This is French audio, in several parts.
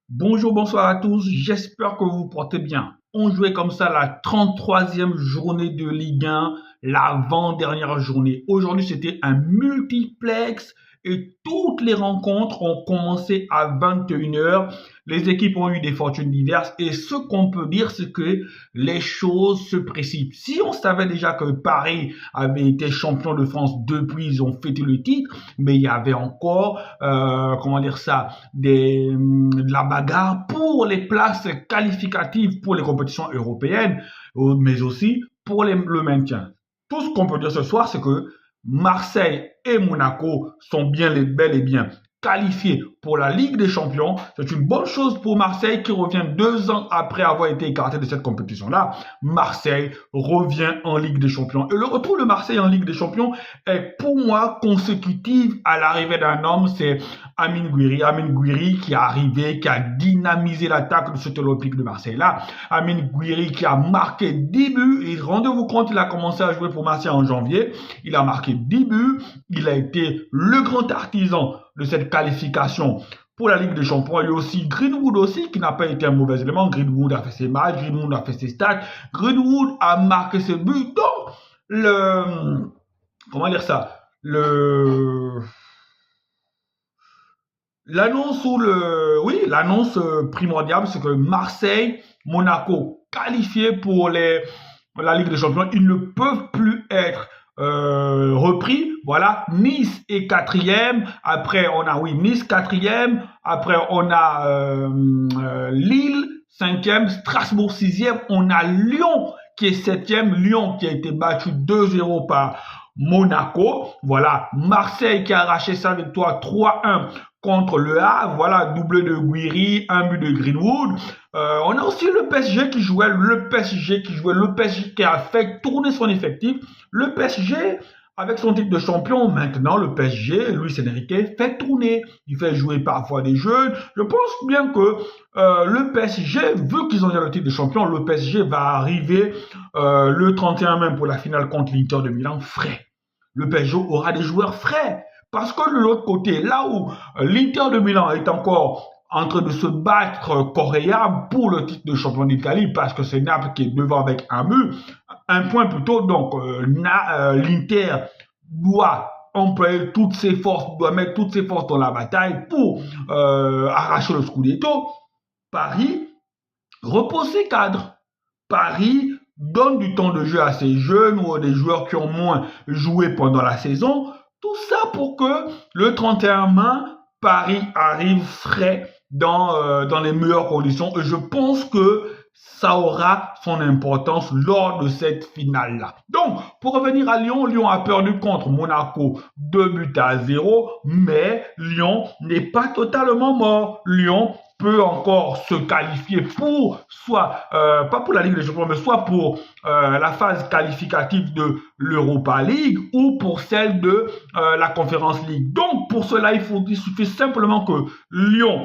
Bonjour, bonsoir à tous. J'espère que vous vous portez bien. On jouait comme ça la 33e journée de Ligue 1, l'avant-dernière journée. Aujourd'hui, c'était un multiplex et toutes les rencontres ont commencé à 21 heures. Les équipes ont eu des fortunes diverses et ce qu'on peut dire, c'est que les choses se précipitent. Si on savait déjà que Paris avait été champion de France depuis, ils ont fêté le titre, mais il y avait encore, comment dire ça, de la bagarre pour les places qualificatives pour les compétitions européennes, mais aussi pour le maintien. Tout ce qu'on peut dire ce soir, c'est que Marseille et Monaco sont bel et bien qualifiés pour la Ligue des Champions. C'est une bonne chose pour Marseille qui revient 2 ans après avoir été écarté de cette compétition-là. Marseille revient en Ligue des Champions. Et le retour de Marseille en Ligue des Champions est pour moi consécutif à l'arrivée d'un homme, c'est Amine Gouiri. Amine Gouiri qui est arrivé, qui a dynamisé l'attaque de cet Olympique de Marseille-là. Amine Gouiri qui a marqué 10 buts. Et rendez-vous compte, il a commencé à jouer pour Marseille en janvier. Il a marqué 10 buts. Il a été le grand artisan de cette qualification pour la Ligue des Champions. Il y a aussi Greenwood aussi, qui n'a pas été un mauvais élément. Greenwood a fait ses matchs, Greenwood a fait ses stats. Greenwood a marqué ses buts. Donc, comment dire ça? L'annonce primordiale, c'est que Marseille, Monaco qualifiés pour la Ligue des Champions, ils ne peuvent plus être repris. Voilà, Nice est quatrième. Après, on a Nice quatrième. Après, on a Lille cinquième, Strasbourg sixième. On a Lyon qui est septième. Lyon qui a été battu 2-0 par Monaco. Voilà, Marseille qui a arraché sa victoire 3-1 contre le Havre, voilà, doublé de Gouiri, un but de Greenwood. On a aussi le PSG qui jouait, le PSG qui a fait tourner son effectif. Le PSG, avec son titre de champion, maintenant le PSG, Luis Enrique, fait tourner. Il fait jouer parfois des jeunes. Je pense bien que le PSG, vu qu'ils ont déjà le titre de champion, le PSG va arriver le 31 mai pour la finale contre l'Inter de Milan frais. Le PSG aura des joueurs frais. Parce que de l'autre côté, là où l'Inter de Milan est encore en train de se battre coréen pour le titre de champion d'Italie, parce que c'est Naples qui est devant avec un but, un point plutôt, donc l'Inter doit employer toutes ses forces, doit mettre toutes ses forces dans la bataille pour arracher le Scudetto. Paris repose ses cadres. Paris donne du temps de jeu à ses jeunes ou à des joueurs qui ont moins joué pendant la saison. Tout ça pour que le 31 mai, Paris arrive frais dans les meilleures conditions. Et je pense que ça aura son importance lors de cette finale-là. Donc, pour revenir à Lyon, Lyon a perdu contre Monaco 2-0, mais Lyon n'est pas totalement mort. Lyon peut encore se qualifier pour soit pas pour la Ligue des Champions, mais soit pour la phase qualificative de l'Europa League ou pour celle de la Conference League. Donc pour cela, il suffit simplement que Lyon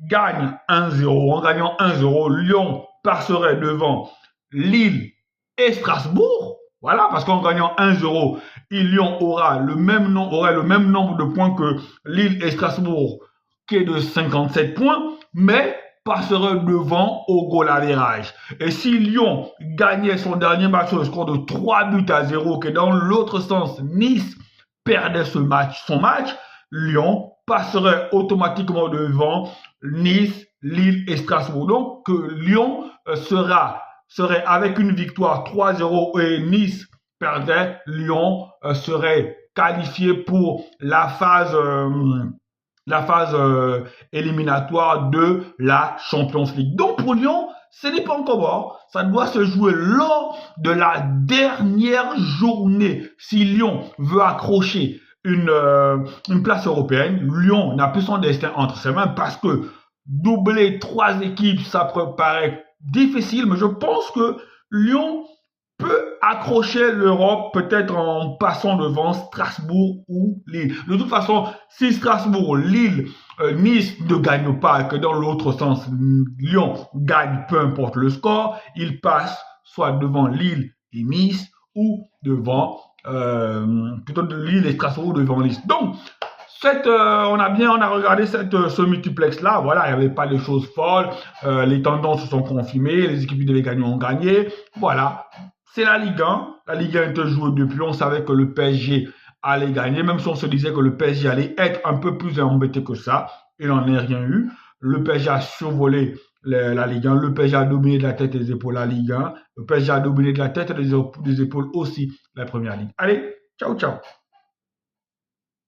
gagne 1-0. En gagnant 1-0, Lyon passerait devant Lille et Strasbourg. Voilà, parce qu'en gagnant 1-0, Lyon aurait le même nombre de points que Lille et Strasbourg, qui est de 57 points, mais passerait devant au goal average. Et si Lyon gagnait son dernier match sur le score de 3-0, que dans l'autre sens, Nice perdait son match, Lyon passerait automatiquement devant Nice, Lille et Strasbourg. Donc Lyon serait avec une victoire 3-0 et Nice perdait, Lyon serait qualifié pour la phase éliminatoire de la Champions League. Donc pour Lyon, ce n'est pas encore mort. Ça doit se jouer lors de la dernière journée. Si Lyon veut accrocher une place européenne, Lyon n'a plus son destin entre ses mains parce que doubler 3 équipes, ça paraît difficile, mais je pense que Lyon peut accrocher l'Europe peut-être en passant devant Strasbourg ou Lille. De toute façon, si Strasbourg, Lille, Nice ne gagnent pas et que dans l'autre sens, Lyon gagne, peu importe le score, il passe soit devant Lille et Nice ou devant plutôt de Lille et Strasbourg devant Nice. Donc, on a regardé ce multiplex-là. Voilà, il n'y avait pas de choses folles. Les tendances se sont confirmées. Les équipes qui devaient gagner ont gagné. Voilà. C'est la Ligue 1. La Ligue 1 était jouée depuis. On savait que le PSG allait gagner. Même si on se disait que le PSG allait être un peu plus embêté que ça. Il n'en est rien eu. Le PSG a survolé la Ligue 1. Le PSG a dominé de la tête et des épaules la Ligue 1. Le PSG a dominé de la tête et des épaules aussi la Première Ligue. Allez, ciao, ciao.